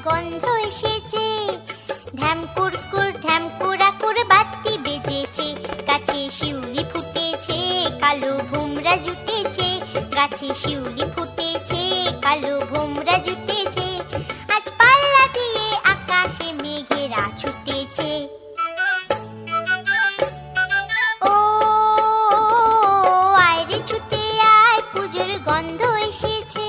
গন্ধ এসেছে। ঢ্যাম কুরকুর ঢ্যাম কুড়াকুর বাতি বেজেছে, গাছে শিউলি ফুটেছে, কালো ভোমরা জুটেছে, গাছে শিউলি ফুটেছে, কালো ভোমরা জুটেছে। আজ পাল্লা দিয়ে আকাশে মেঘেরা ছুটেছে। ও আয় রে ছুটে আয়, পুজোর গন্ধ এসেছে।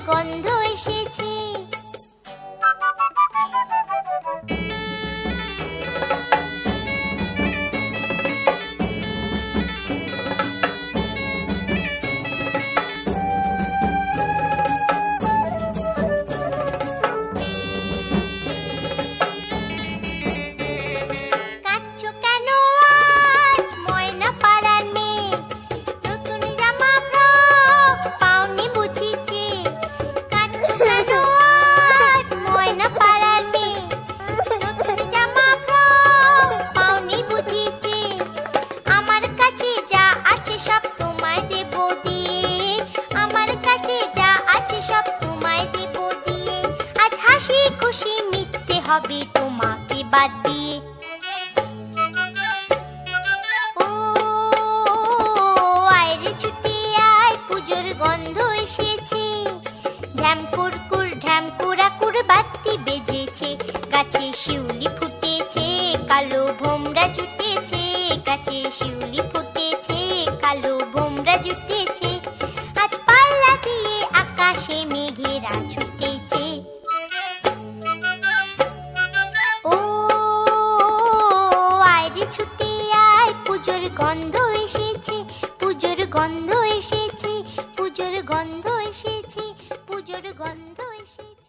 গন্ধ এসেছে। খুশি মিথ্যে হবে তোমাকে বাদ দিয়ে। ও আয় রে ছুটে আয়, পুজোর গন্ধ এসেছে। ঢ্যাম কুরকুর ঢ্যাম কুড়াকুর বাতি বেজেছে, গাছে শিউলি ফুটেছে, কালো ভোমরা জুটেছে, গাছে শিউলি ফুটেছে, কালো ভোমরা জুটেছে। আজ পাল্লা দিয়ে আকাশে মেঘেরা ছুটেছে। ছুটে আয়, পুজোর গন্ধ এসেছে, পুজোর গন্ধ এসেছে, পুজোর গন্ধ এসেছে, পুজোর গন্ধ এসেছে।